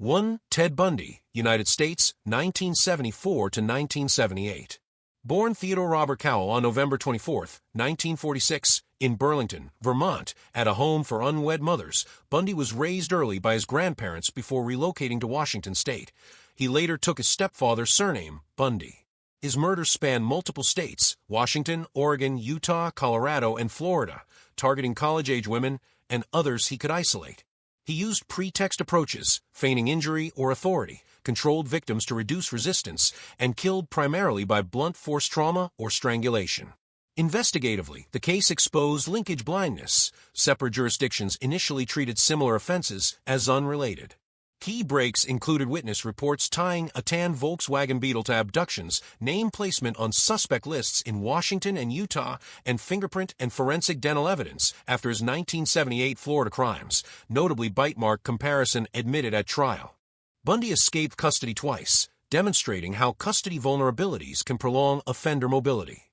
1. Ted Bundy, United States, 1974 to 1978. Born Theodore Robert Cowell on November 24, 1946, in Burlington, Vermont, at a home for unwed mothers, Bundy was raised early by his grandparents before relocating to Washington state. He later took his stepfather's surname, Bundy. His murders spanned multiple states: Washington, Oregon, Utah, Colorado, and Florida, targeting college-age women and others he could isolate. He used pretext approaches, feigning injury or authority, controlled victims to reduce resistance, and killed primarily by blunt force trauma or strangulation. Investigatively, the case exposed linkage blindness. Separate jurisdictions initially treated similar offenses as unrelated. Key breaks included witness reports tying a tan Volkswagen Beetle to abductions, name placement on suspect lists in Washington and Utah, and fingerprint and forensic dental evidence after his 1978 Florida crimes, notably bite mark comparison admitted at trial. Bundy escaped custody twice, demonstrating how custody vulnerabilities can prolong offender mobility.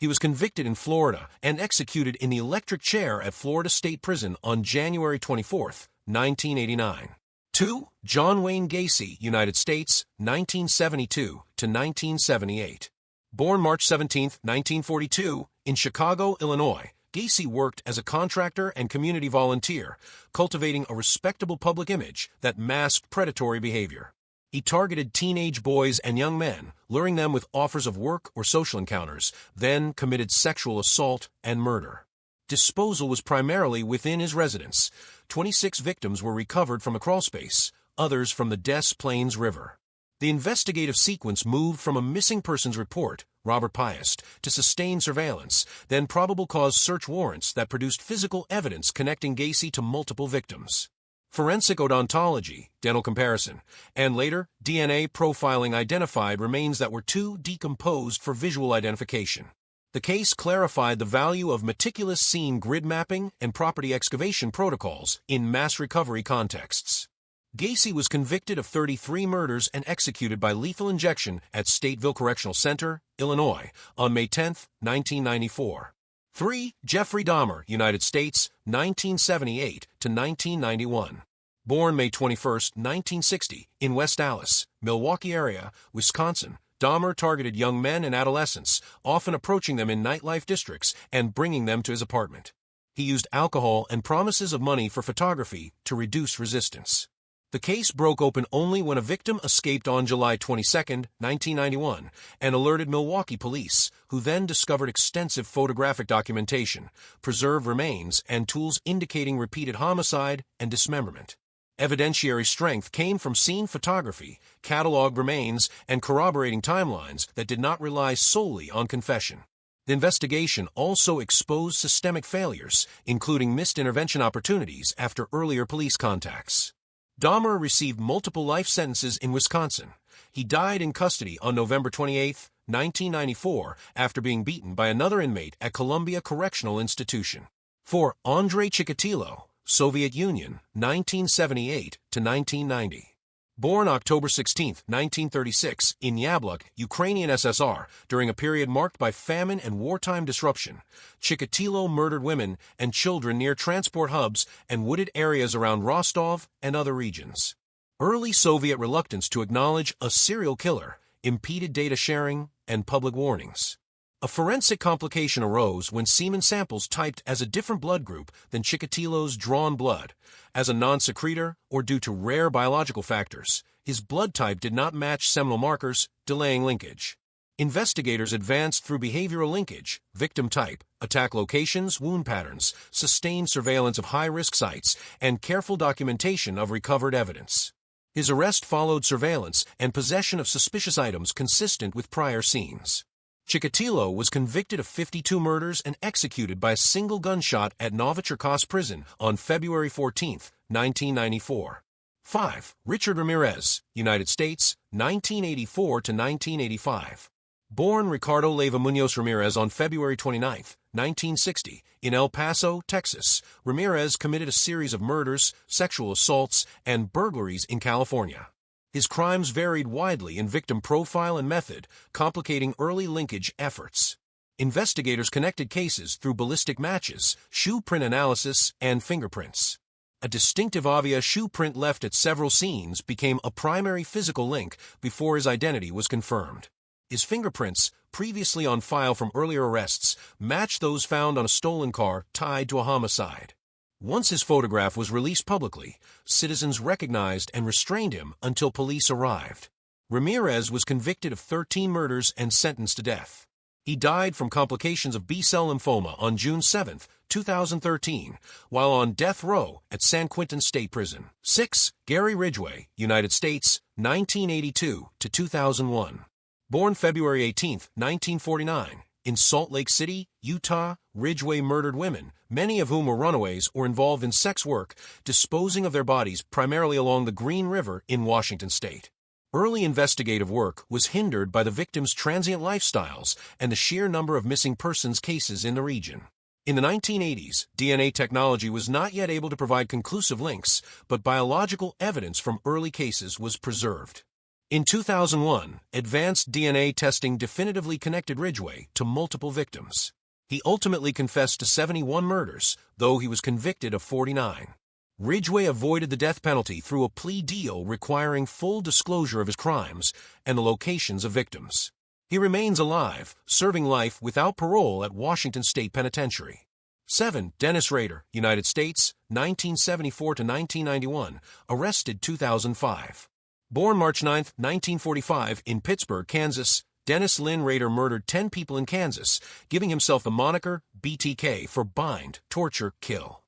He was convicted in Florida and executed in the electric chair at Florida State Prison on January 24, 1989. 2. John Wayne Gacy, United States, 1972 to 1978. Born March 17, 1942, in Chicago, Illinois, Gacy worked as a contractor and community volunteer, cultivating a respectable public image that masked predatory behavior. He targeted teenage boys and young men, luring them with offers of work or social encounters, then committed sexual assault and murder. Disposal was primarily within his residence. 26 victims were recovered from a crawlspace, others from the Des Plaines River. The investigative sequence moved from a missing persons report, Robert Piest, to sustained surveillance, then probable cause search warrants that produced physical evidence connecting Gacy to multiple victims. Forensic odontology, dental comparison, and later DNA profiling identified remains that were too decomposed for visual identification. The case clarified the value of meticulous scene grid mapping and property excavation protocols in mass recovery contexts. Gacy was convicted of 33 murders and executed by lethal injection at Stateville Correctional Center, Illinois, on May 10, 1994. 3. Jeffrey Dahmer, United States, 1978 to 1991. Born May 21, 1960, in West Allis, Milwaukee area, Wisconsin, Dahmer targeted young men and adolescents, often approaching them in nightlife districts and bringing them to his apartment. He used alcohol and promises of money for photography to reduce resistance. The case broke open only when a victim escaped on July 22, 1991, and alerted Milwaukee police, who then discovered extensive photographic documentation, preserved remains, and tools indicating repeated homicide and dismemberment. Evidentiary strength came from scene photography, cataloged remains, and corroborating timelines that did not rely solely on confession. The investigation also exposed systemic failures, including missed intervention opportunities after earlier police contacts. Dahmer received multiple life sentences in Wisconsin. He died in custody on November 28, 1994, after being beaten by another inmate at Columbia Correctional Institution. 4. Andrei Chikatilo, Soviet Union, 1978 to 1990. Born October 16, 1936, in Yablok, Ukrainian SSR, during a period marked by famine and wartime disruption, Chikatilo murdered women and children near transport hubs and wooded areas around Rostov and other regions. Early Soviet reluctance to acknowledge a serial killer impeded data sharing and public warnings. A forensic complication arose when semen samples typed as a different blood group than Chikatilo's drawn blood. As a non-secretor or due to rare biological factors, his blood type did not match seminal markers, delaying linkage. Investigators advanced through behavioral linkage, victim type, attack locations, wound patterns, sustained surveillance of high-risk sites, and careful documentation of recovered evidence. His arrest followed surveillance and possession of suspicious items consistent with prior scenes. Chikatilo was convicted of 52 murders and executed by a single gunshot at Novichokos prison on February 14, 1994. 5. Richard Ramirez, United States, 1984 to 1985. Born Ricardo Leyva Munoz Ramirez on February 29, 1960, in El Paso, Texas, Ramirez committed a series of murders, sexual assaults, and burglaries in California. His crimes varied widely in victim profile and method, complicating early linkage efforts. Investigators connected cases through ballistic matches, shoe print analysis, and fingerprints. A distinctive avia shoe print left at several scenes became a primary physical link before his identity was confirmed. His fingerprints, previously on file from earlier arrests, matched those found on a stolen car tied to a homicide. Once his photograph was released publicly, citizens recognized and restrained him until police arrived. Ramirez was convicted of 13 murders and sentenced to death. He died from complications of B-cell lymphoma on June 7, 2013, while on death row at San Quentin State Prison. 6. Gary Ridgway, United States, 1982 to 2001. Born February 18, 1949, in Salt Lake City, Utah, Ridgway murdered women, many of whom were runaways or involved in sex work, disposing of their bodies primarily along the Green River in Washington state. Early investigative work was hindered by the victims' transient lifestyles and the sheer number of missing persons cases in the region. In the 1980s, DNA technology was not yet able to provide conclusive links, but biological evidence from early cases was preserved. In 2001, advanced DNA testing definitively connected Ridgway to multiple victims. He ultimately confessed to 71 murders, though he was convicted of 49. Ridgway avoided the death penalty through a plea deal requiring full disclosure of his crimes and the locations of victims. He remains alive, serving life without parole at Washington State Penitentiary. 7. Dennis Rader, United States, 1974 to 1991, arrested 2005. Born March 9, 1945, in Pittsburgh, Kansas, Dennis Lynn Rader murdered 10 people in Kansas, giving himself the moniker BTK for bind, torture, kill.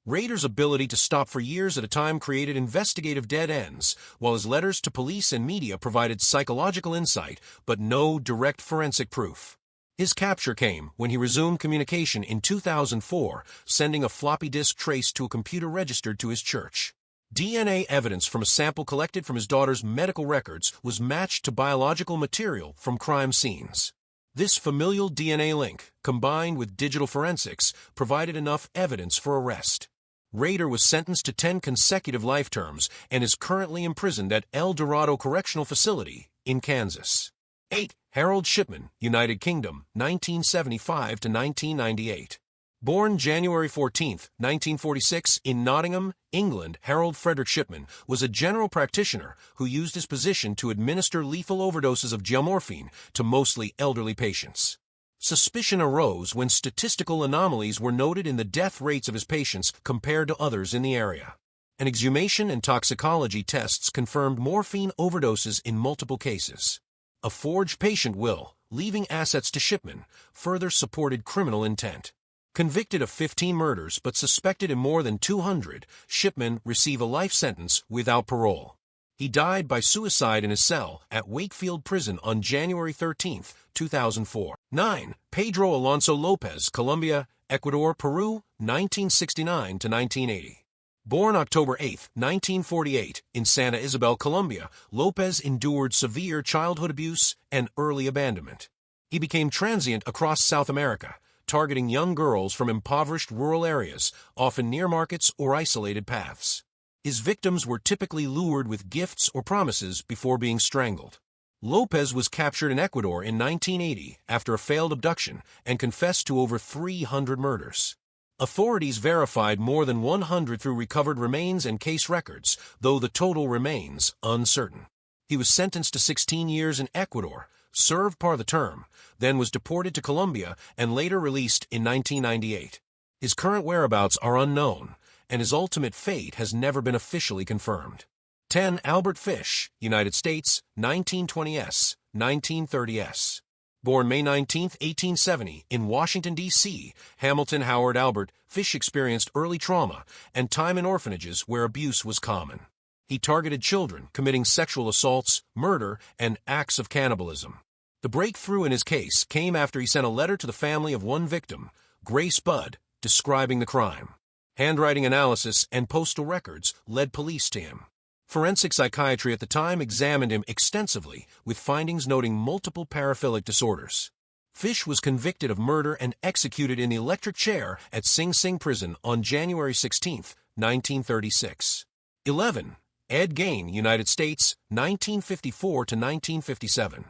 Rader's ability to stop for years at a time created investigative dead ends, while his letters to police and media provided psychological insight, but no direct forensic proof. His capture came when he resumed communication in 2004, sending a floppy disk trace to a computer registered to his church. DNA evidence from a sample collected from his daughter's medical records was matched to biological material from crime scenes. This familial DNA link, combined with digital forensics, provided enough evidence for arrest. Rader was sentenced to 10 consecutive life terms and is currently imprisoned at El Dorado Correctional Facility in Kansas. 8. Harold Shipman, United Kingdom, 1975 to 1998. Born January 14, 1946, in Nottingham, England, Harold Frederick Shipman was a general practitioner who used his position to administer lethal overdoses of gelmorphine to mostly elderly patients. Suspicion arose when statistical anomalies were noted in the death rates of his patients compared to others in the area. An exhumation and toxicology tests confirmed morphine overdoses in multiple cases. A forged patient will, leaving assets to Shipman, further supported criminal intent. Convicted of 15 murders but suspected in more than 200, Shipman received a life sentence without parole. He died by suicide in his cell at Wakefield Prison on January 13, 2004. 9. Pedro Alonso Lopez, Colombia, Ecuador, Peru, 1969 to 1980. Born October 8, 1948, in Santa Isabel, Colombia, Lopez endured severe childhood abuse and early abandonment. He became transient across South America, targeting young girls from impoverished rural areas, often near markets or isolated paths. His victims were typically lured with gifts or promises before being strangled. Lopez was captured in Ecuador in 1980 after a failed abduction and confessed to over 300 murders. Authorities verified more than 100 through recovered remains and case records, though the total remains uncertain. He was sentenced to 16 years in Ecuador, served part of the term, then was deported to Colombia and later released in 1998. His current whereabouts are unknown, and his ultimate fate has never been officially confirmed. 10. Albert Fish, United States, 1920s, 1930s. Born May 19, 1870, in Washington, D.C., Hamilton Howard Albert Fish experienced early trauma and time in orphanages where abuse was common. He targeted children, committing sexual assaults, murder, and acts of cannibalism. The breakthrough in his case came after he sent a letter to the family of one victim, Grace Budd, describing the crime. Handwriting analysis and postal records led police to him. Forensic psychiatry at the time examined him extensively, with findings noting multiple paraphilic disorders. Fish was convicted of murder and executed in the electric chair at Sing Sing Prison on January 16, 1936. 11. Ed Gain, United States, 1954 to 1957.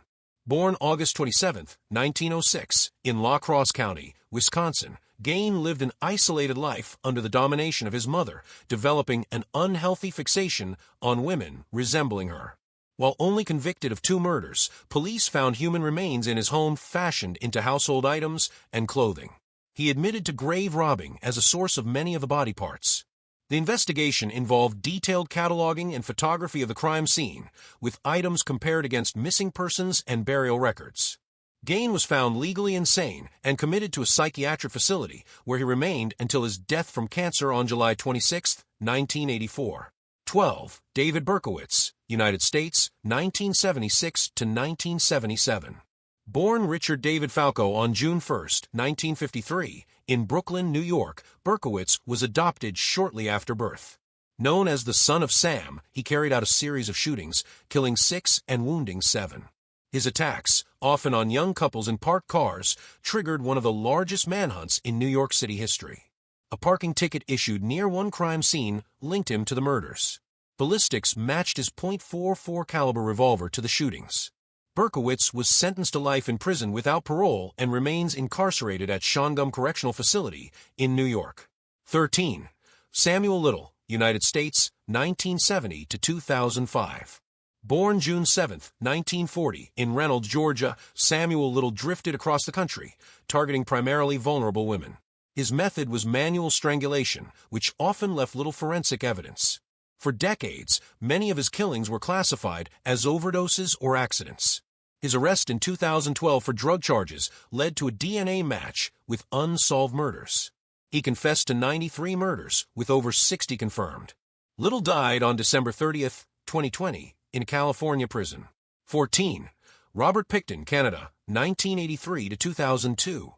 Born August 27, 1906, in La Crosse County, Wisconsin, Gain lived an isolated life under the domination of his mother, developing an unhealthy fixation on women resembling her. While only convicted of 2 murders, police found human remains in his home fashioned into household items and clothing. He admitted to grave robbing as a source of many of the body parts. The investigation involved detailed cataloging and photography of the crime scene, with items compared against missing persons and burial records. Gain was found legally insane and committed to a psychiatric facility, where he remained until his death from cancer on July 26, 1984. 12. David Berkowitz, United States, 1976 to 1977. Born Richard David Falco on June 1, 1953, in Brooklyn, New York, Berkowitz was adopted shortly after birth. Known as the Son of Sam, he carried out a series of shootings, killing 6 and wounding 7. His attacks, often on young couples in parked cars, triggered one of the largest manhunts in New York City history. A parking ticket issued near one crime scene linked him to the murders. Ballistics matched his .44 caliber revolver to the shootings. Berkowitz was sentenced to life in prison without parole and remains incarcerated at Shongum Correctional Facility in New York. 13. Samuel Little, United States, 1970 to 2005. Born June 7, 1940, in Reynolds, Georgia, Samuel Little drifted across the country, targeting primarily vulnerable women. His method was manual strangulation, which often left little forensic evidence. For decades, many of his killings were classified as overdoses or accidents. His arrest in 2012 for drug charges led to a DNA match with unsolved murders. He confessed to 93 murders, with over 60 confirmed. Little died on December 30, 2020, in a California prison. 14. Robert Pickton, Canada, 1983 to 2002.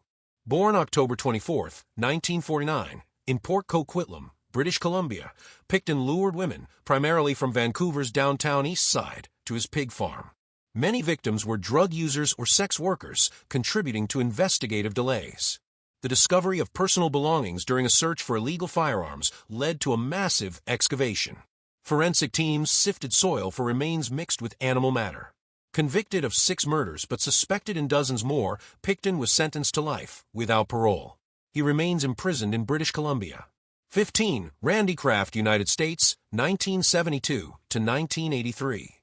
Born October 24, 1949, in Port Coquitlam, British Columbia, Pickton lured women, primarily from Vancouver's downtown east side, to his pig farm. Many victims were drug users or sex workers, contributing to investigative delays. The discovery of personal belongings during a search for illegal firearms led to a massive excavation. Forensic teams sifted soil for remains mixed with animal matter. Convicted of 6 murders but suspected in dozens more, Pickton was sentenced to life, without parole. He remains imprisoned in British Columbia. 15. Randy Kraft, United States, 1972 to 1983.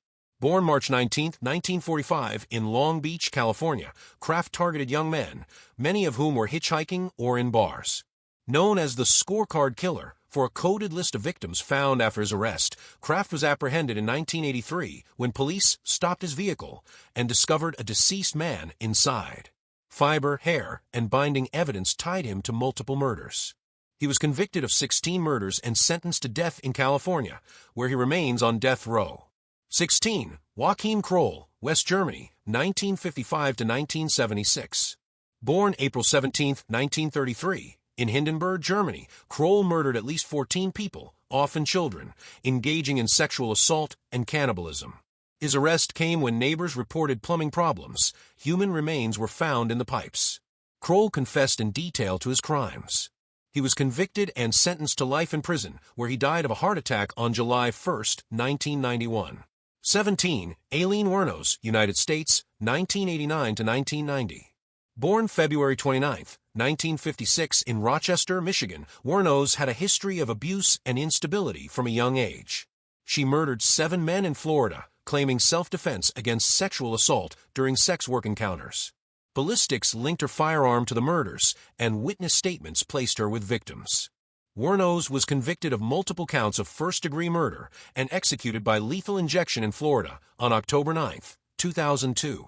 Born March 19, 1945, in Long Beach, California, Kraft targeted young men, many of whom were hitchhiking or in bars. Known as the Scorecard Killer, for a coded list of victims found after his arrest, Kraft was apprehended in 1983 when police stopped his vehicle and discovered a deceased man inside. Fiber, hair, and binding evidence tied him to multiple murders. He was convicted of 16 murders and sentenced to death in California, where he remains on death row. 16. Joachim Kroll, West Germany, 1955 to 1976. Born April 17, 1933. In Hindenburg, Germany, Kroll murdered at least 14 people, often children, engaging in sexual assault and cannibalism. His arrest came when neighbors reported plumbing problems. Human remains were found in the pipes. Kroll confessed in detail to his crimes. He was convicted and sentenced to life in prison, where he died of a heart attack on July 1, 1991. 17. Aileen Wuornos, United States, 1989 to 1990. Born February 29, 1956, in Rochester, Michigan, Wuornos had a history of abuse and instability from a young age. She murdered 7 men in Florida, claiming self-defense against sexual assault during sex work encounters. Ballistics linked her firearm to the murders, and witness statements placed her with victims. Wuornos was convicted of multiple counts of first-degree murder and executed by lethal injection in Florida on October 9, 2002.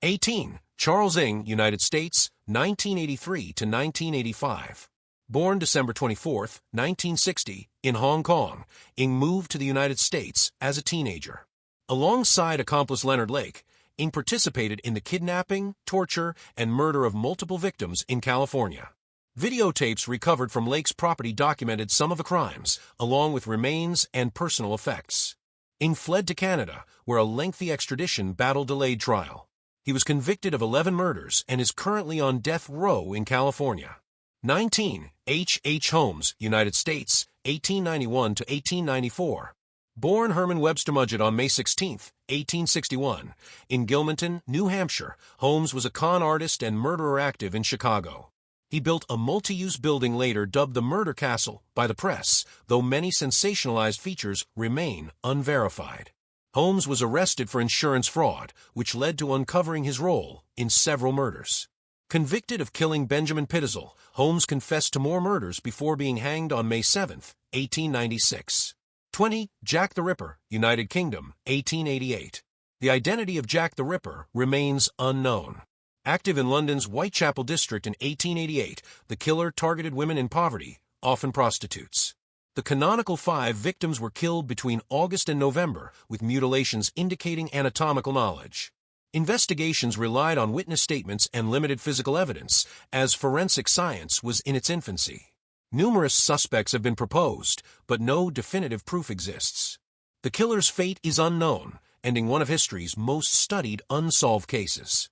18. Charles Ng, United States, 1983 to 1985. Born December 24, 1960, in Hong Kong, Ng moved to the United States as a teenager. Alongside accomplice Leonard Lake, Ng participated in the kidnapping, torture, and murder of multiple victims in California. Videotapes recovered from Lake's property documented some of the crimes, along with remains and personal effects. Ng fled to Canada, where a lengthy extradition battle delayed trial. He was convicted of 11 murders and is currently on death row in California. 19. H. H. Holmes, United States, 1891 to 1894. Born Herman Webster Mudgett on May 16, 1861, in Gilmanton, New Hampshire, Holmes was a con artist and murderer active in Chicago. He built a multi-use building later dubbed the Murder Castle by the press, though many sensationalized features remain unverified. Holmes was arrested for insurance fraud, which led to uncovering his role in several murders. Convicted of killing Benjamin Pitezel, Holmes confessed to more murders before being hanged on May 7, 1896. 20. Jack the Ripper, United Kingdom, 1888. The identity of Jack the Ripper remains unknown. Active in London's Whitechapel district in 1888, the killer targeted women in poverty, often prostitutes. The canonical 5 victims were killed between August and November, with mutilations indicating anatomical knowledge. Investigations relied on witness statements and limited physical evidence, as forensic science was in its infancy. Numerous suspects have been proposed, but no definitive proof exists. The killer's fate is unknown, ending one of history's most studied unsolved cases.